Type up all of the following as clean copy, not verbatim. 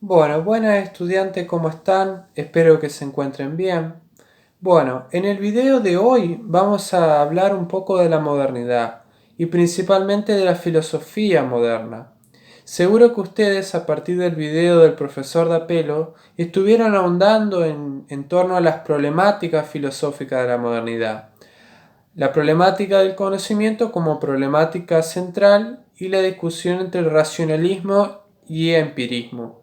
Bueno, buenas estudiantes, ¿cómo están? Espero que se encuentren bien. Bueno, en el video de hoy vamos a hablar un poco de la modernidad y principalmente de la filosofía moderna. Seguro que ustedes a partir del video del profesor Dapelo estuvieron ahondando en torno a las problemáticas filosóficas de la modernidad. La problemática del conocimiento como problemática central y la discusión entre el racionalismo y empirismo.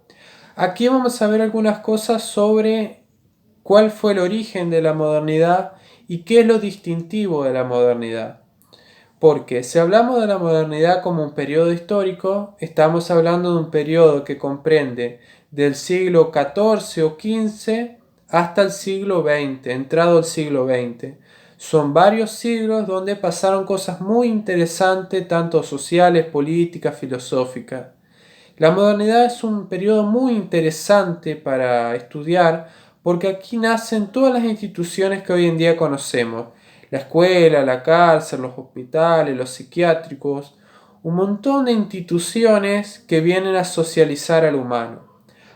Aquí vamos a ver algunas cosas sobre cuál fue el origen de la modernidad y qué es lo distintivo de la modernidad. Porque si hablamos de la modernidad como un periodo histórico, estamos hablando de un periodo que comprende del siglo XIV o XV hasta el siglo XX, entrado el siglo XX. Son varios siglos donde pasaron cosas muy interesantes, tanto sociales, políticas, filosóficas. La modernidad es un periodo muy interesante para estudiar porque aquí nacen todas las instituciones que hoy en día conocemos. La escuela, la cárcel, los hospitales, los psiquiátricos, un montón de instituciones que vienen a socializar al humano.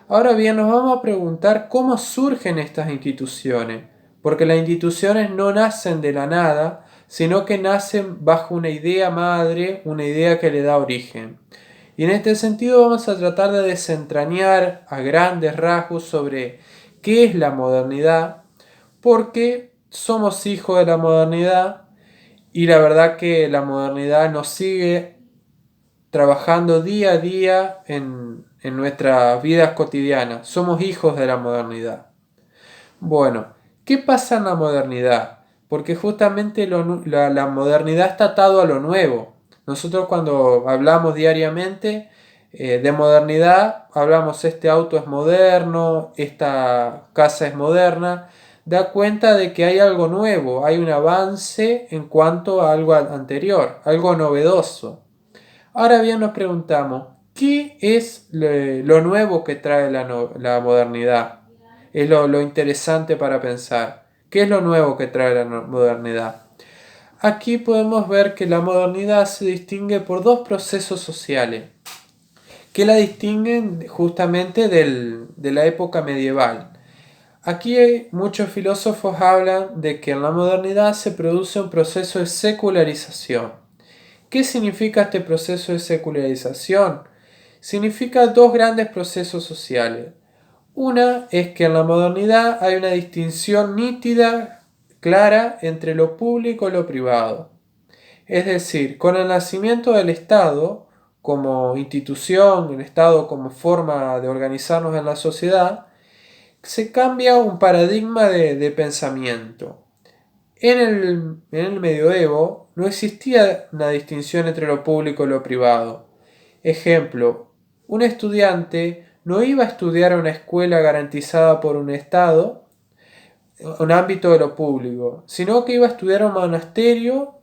Ahora bien, nos vamos a preguntar cómo surgen estas instituciones, porque las instituciones no nacen de la nada, sino que nacen bajo una idea madre, una idea que le da origen. Y en este sentido vamos a tratar de desentrañar a grandes rasgos sobre qué es la modernidad, porque somos hijos de la modernidad y la verdad que la modernidad nos sigue trabajando día a día en nuestras vidas cotidianas. Somos hijos de la modernidad. Bueno, ¿qué pasa en la modernidad? Porque justamente la modernidad está atado a lo nuevo. Nosotros cuando hablamos diariamente de modernidad, hablamos este auto es moderno, esta casa es moderna, da cuenta de que hay algo nuevo, hay un avance en cuanto a algo anterior, algo novedoso. Ahora bien nos preguntamos, ¿qué es lo nuevo que trae la modernidad? Es lo interesante para pensar. ¿Qué es lo nuevo que trae la modernidad? Aquí podemos ver que la modernidad se distingue por dos procesos sociales que la distinguen justamente de la época medieval. Aquí muchos filósofos hablan de que en la modernidad se produce un proceso de secularización. ¿Qué significa este proceso de secularización? Significa dos grandes procesos sociales. Una es que en la modernidad hay una distinción nítida, clara, entre lo público y lo privado. Es decir, con el nacimiento del Estado como institución, el Estado como forma de organizarnos en la sociedad, se cambia un paradigma de pensamiento. En el medioevo no existía una distinción entre lo público y lo privado. Ejemplo, un estudiante no iba a estudiar en una escuela garantizada por un Estado, un ámbito de lo público, sino que iba a estudiar a un monasterio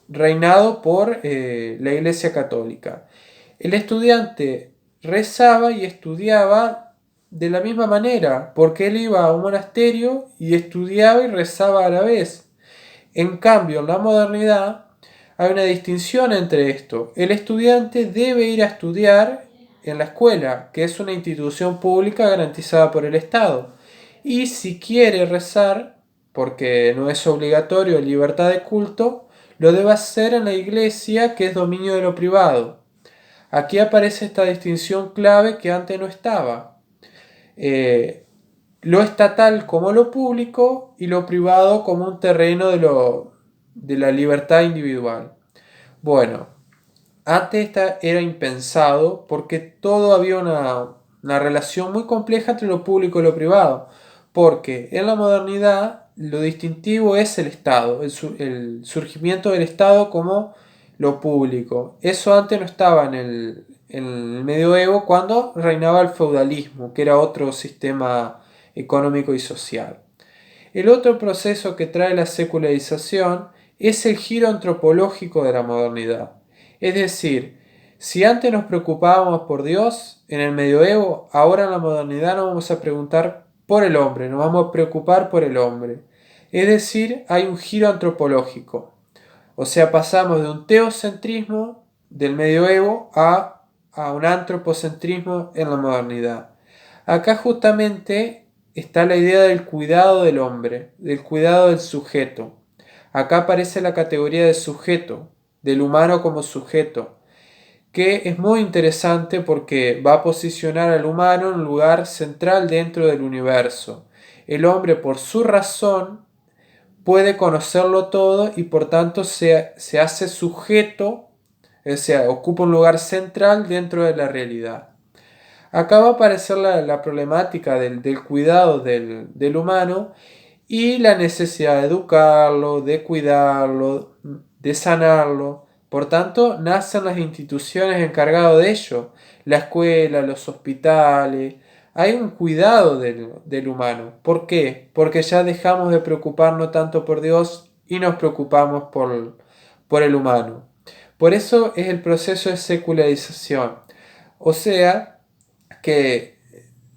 reinado por la Iglesia Católica. El estudiante rezaba y estudiaba de la misma manera, porque él iba a un monasterio y estudiaba y rezaba a la vez. En cambio, en la modernidad hay una distinción entre esto. El estudiante debe ir a estudiar en la escuela, que es una institución pública garantizada por el Estado. Y si quiere rezar, porque no es obligatorio, libertad de culto, lo debe hacer en la iglesia, que es dominio de lo privado. Aquí aparece esta distinción clave que antes no estaba. Eh, lo estatal como lo público y lo privado como un terreno de la libertad individual. Bueno, antes esta era impensado porque todo había una relación muy compleja entre lo público y lo privado. Porque en la modernidad lo distintivo es el Estado, el surgimiento del Estado como lo público. Eso antes no estaba en el medioevo cuando reinaba el feudalismo, que era otro sistema económico y social. El otro proceso que trae la secularización es el giro antropológico de la modernidad. Es decir, si antes nos preocupábamos por Dios en el medioevo, ahora en la modernidad nos vamos a preguntar por el hombre, nos vamos a preocupar por el hombre. Es decir, hay un giro antropológico. O sea, pasamos de un teocentrismo del medioevo a a un antropocentrismo en la modernidad. Acá justamente está la idea del cuidado del hombre, del cuidado del sujeto. Acá aparece la categoría de sujeto, del humano como sujeto, que es muy interesante porque va a posicionar al humano en un lugar central dentro del universo. El hombre, por su razón, puede conocerlo todo y por tanto se hace sujeto, o sea, ocupa un lugar central dentro de la realidad. Acá va a aparecer la problemática del cuidado del humano y la necesidad de educarlo, de cuidarlo, de sanarlo. Por tanto, nacen las instituciones encargadas de ello, la escuela, los hospitales. Hay un cuidado del humano. ¿Por qué? Porque ya dejamos de preocuparnos tanto por Dios y nos preocupamos por el humano. Por eso es el proceso de secularización. O sea, que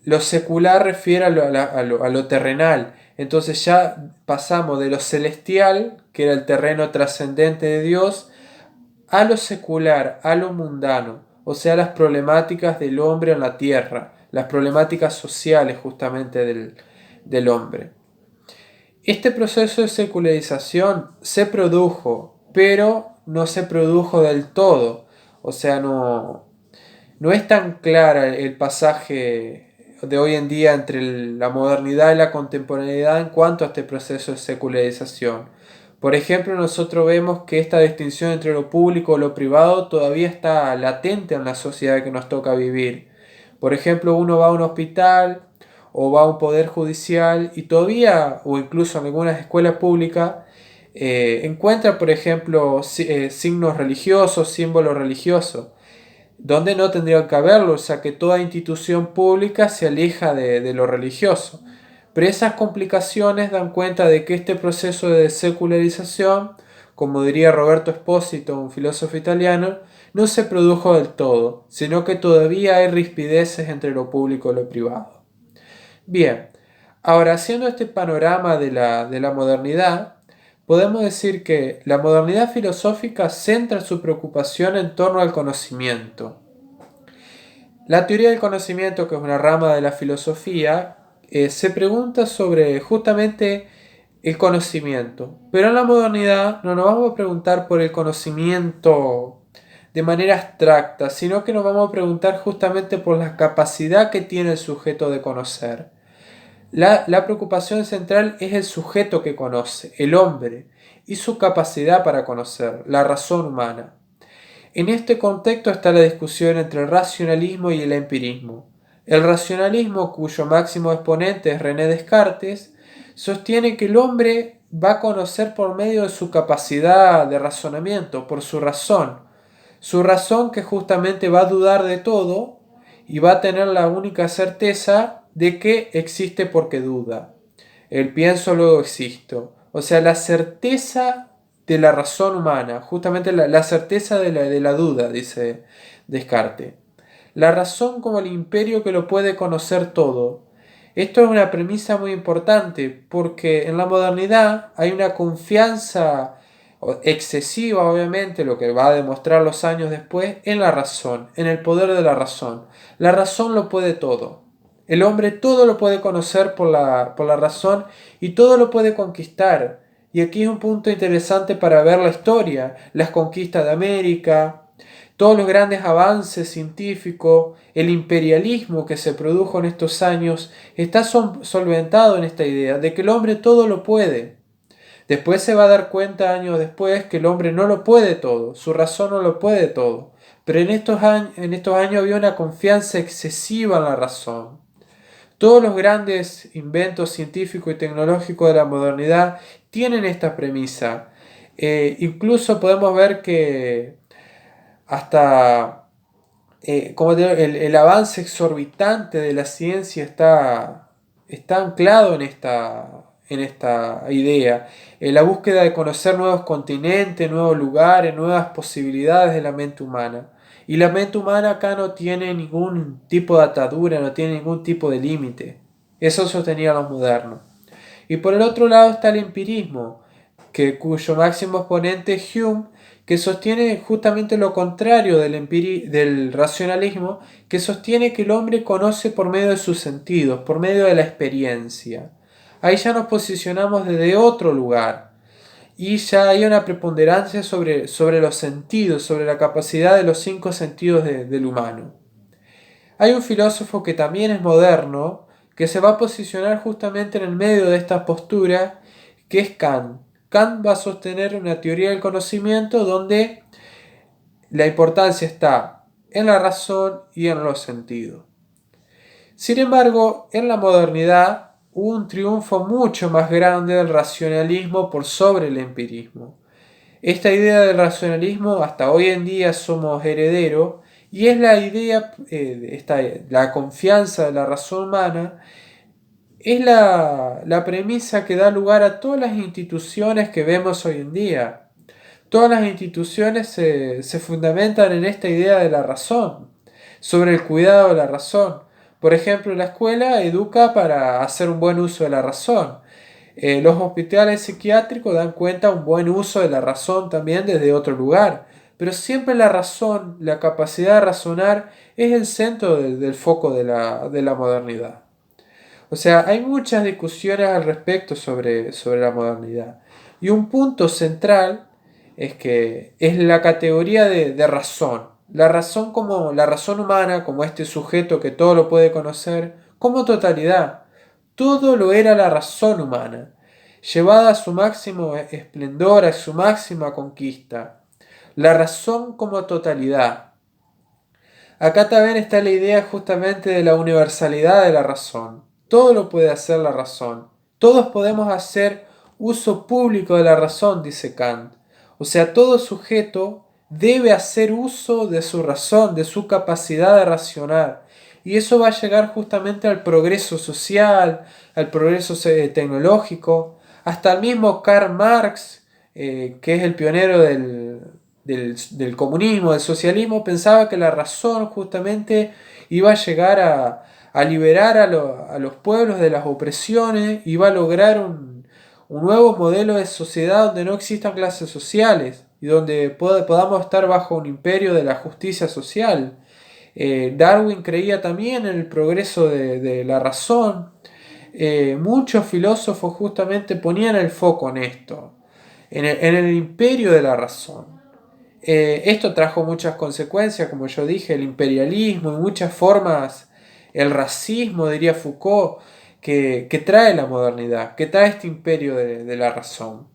lo secular refiere a lo terrenal. Entonces ya pasamos de lo celestial, que era el terreno trascendente de Dios, a lo secular, a lo mundano, o sea, las problemáticas del hombre en la tierra, las problemáticas sociales justamente del hombre. Este proceso de secularización se produjo, pero no se produjo del todo, o sea, no es tan clara el pasaje de hoy en día entre la modernidad y la contemporaneidad en cuanto a este proceso de secularización. Por ejemplo, nosotros vemos que esta distinción entre lo público y lo privado todavía está latente en la sociedad que nos toca vivir. Por ejemplo, uno va a un hospital o va a un poder judicial y todavía, o incluso en algunas escuelas públicas, encuentra, por ejemplo, signos religiosos, símbolos religiosos donde no tendría que haberlo, o sea que toda institución pública se aleja de lo religioso. Pero esas complicaciones dan cuenta de que este proceso de secularización, como diría Roberto Espósito, un filósofo italiano, no se produjo del todo, sino que todavía hay rispideces entre lo público y lo privado. Bien, ahora haciendo este panorama de la modernidad, podemos decir que la modernidad filosófica centra su preocupación en torno al conocimiento. La teoría del conocimiento, que es una rama de la filosofía, se pregunta sobre justamente el conocimiento. Pero en la modernidad no nos vamos a preguntar por el conocimiento de manera abstracta, sino que nos vamos a preguntar justamente por la capacidad que tiene el sujeto de conocer. La preocupación central es el sujeto que conoce, el hombre, y su capacidad para conocer, la razón humana. En este contexto está la discusión entre el racionalismo y el empirismo. El racionalismo, cuyo máximo exponente es René Descartes, sostiene que el hombre va a conocer por medio de su capacidad de razonamiento, por su razón que justamente va a dudar de todo y va a tener la única certeza de que existe porque duda. El pienso luego existo. O sea, la certeza de la razón humana, justamente la certeza de la duda, dice Descartes. La razón como el imperio que lo puede conocer todo. Esto es una premisa muy importante porque en la modernidad hay una confianza excesiva, obviamente, lo que va a demostrar los años después, en la razón, en el poder de la razón. La razón lo puede todo. El hombre todo lo puede conocer por la razón y todo lo puede conquistar. Y aquí es un punto interesante para ver la historia, las conquistas de América, todos los grandes avances científicos, el imperialismo que se produjo en estos años, está solventado en esta idea de que el hombre todo lo puede. Después se va a dar cuenta años después que el hombre no lo puede todo, su razón no lo puede todo. Pero en estos años había una confianza excesiva en la razón. Todos los grandes inventos científicos y tecnológicos de la modernidad tienen esta premisa. Incluso podemos ver que hasta como el avance exorbitante de la ciencia está anclado en esta idea. La búsqueda de conocer nuevos continentes, nuevos lugares, nuevas posibilidades de la mente humana. Y la mente humana acá no tiene ningún tipo de atadura, no tiene ningún tipo de límite. Eso sostenía los modernos. Y por el otro lado está el empirismo. cuyo máximo exponente es Hume, que sostiene justamente lo contrario del racionalismo, que sostiene que el hombre conoce por medio de sus sentidos, por medio de la experiencia. Ahí ya nos posicionamos desde otro lugar y ya hay una preponderancia sobre los sentidos, sobre la capacidad de los 5 sentidos del humano. Hay un filósofo que también es moderno, que se va a posicionar justamente en el medio de esta postura, que es Kant. Kant va a sostener una teoría del conocimiento donde la importancia está en la razón y en los sentidos. Sin embargo, en la modernidad hubo un triunfo mucho más grande del racionalismo por sobre el empirismo. Esta idea del racionalismo hasta hoy en día somos herederos y es la idea, la confianza de la razón humana, es la premisa que da lugar a todas las instituciones que vemos hoy en día. Todas las instituciones se fundamentan en esta idea de la razón, sobre el cuidado de la razón. Por ejemplo, la escuela educa para hacer un buen uso de la razón. Los hospitales psiquiátricos dan cuenta de un buen uso de la razón también desde otro lugar. Pero siempre la razón, la capacidad de razonar, es el centro del foco de la modernidad. O sea, hay muchas discusiones al respecto sobre la modernidad. Y un punto central es que es la categoría de razón. La razón como la razón humana, como este sujeto que todo lo puede conocer, como totalidad. Todo lo era la razón humana, llevada a su máximo esplendor, a su máxima conquista. La razón como totalidad. Acá también está la idea justamente de la universalidad de la razón. Todo lo puede hacer la razón. Todos podemos hacer uso público de la razón, dice Kant. O sea, todo sujeto debe hacer uso de su razón, de su capacidad de racionar. Y eso va a llegar justamente al progreso social, al progreso tecnológico, hasta el mismo Karl Marx, que es el pionero del comunismo, del socialismo, pensaba que la razón justamente iba a llegar a liberar a los pueblos de las opresiones, iba a lograr un nuevo modelo de sociedad donde no existan clases sociales y donde podamos estar bajo un imperio de la justicia social. Darwin creía también en el progreso de la razón. Muchos filósofos justamente ponían el foco en esto, en el imperio de la razón. Esto trajo muchas consecuencias, como yo dije, el imperialismo y muchas formas, el racismo, diría Foucault, que trae la modernidad, que trae este imperio de la razón.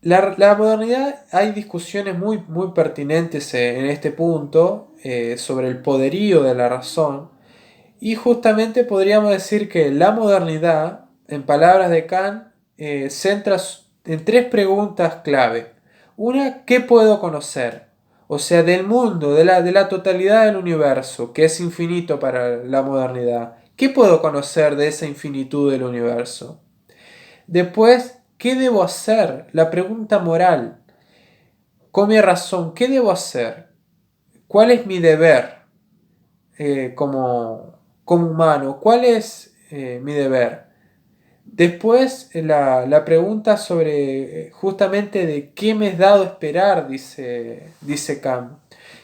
La modernidad, hay discusiones muy pertinentes en este punto sobre el poderío de la razón, y justamente podríamos decir que la modernidad, en palabras de Kant, centra en 3 preguntas clave. Una, ¿qué puedo conocer? O sea, del mundo, de la totalidad del universo, que es infinito para la modernidad. ¿Qué puedo conocer de esa infinitud del universo? Después, ¿qué debo hacer? La pregunta moral. Con mi razón, ¿qué debo hacer? ¿Cuál es mi deber como humano? ¿Cuál es mi deber? Después la pregunta sobre justamente de qué me es dado esperar, dice Kant.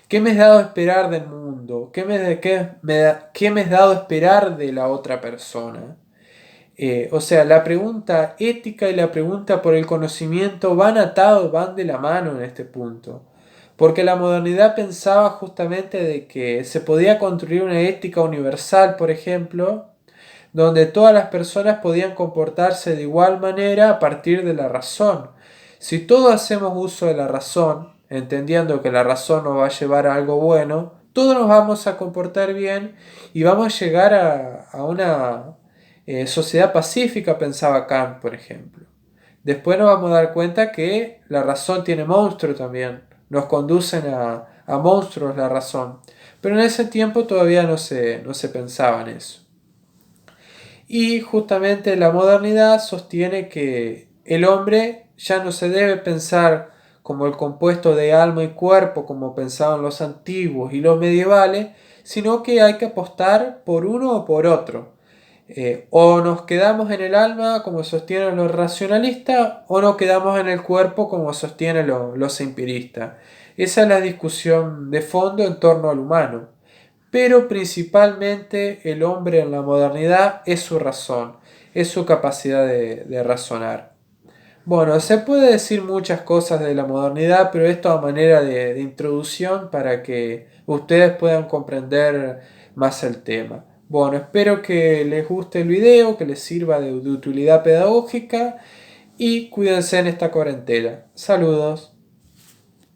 ¿Qué me es dado esperar del mundo? ¿Qué me es dado esperar de la otra persona? O sea, la pregunta ética y la pregunta por el conocimiento van atados, van de la mano en este punto. Porque la modernidad pensaba justamente de que se podía construir una ética universal, por ejemplo, donde todas las personas podían comportarse de igual manera a partir de la razón. Si todos hacemos uso de la razón, entendiendo que la razón nos va a llevar a algo bueno, todos nos vamos a comportar bien y vamos a llegar a una sociedad pacífica, pensaba Kant, por ejemplo. Después nos vamos a dar cuenta que la razón tiene monstruos también, nos conducen a monstruos la razón. Pero en ese tiempo todavía no se pensaba en eso. Y justamente la modernidad sostiene que el hombre ya no se debe pensar como el compuesto de alma y cuerpo como pensaban los antiguos y los medievales, sino que hay que apostar por uno o por otro. O nos quedamos en el alma, como sostienen los racionalistas, o nos quedamos en el cuerpo, como sostienen los empiristas. Esa es la discusión de fondo en torno al humano. Pero principalmente el hombre en la modernidad es su razón, es su capacidad de razonar. Bueno, se puede decir muchas cosas de la modernidad, pero esto a manera de introducción para que ustedes puedan comprender más el tema. Bueno, espero que les guste el video, que les sirva de utilidad pedagógica y cuídense en esta cuarentena. Saludos.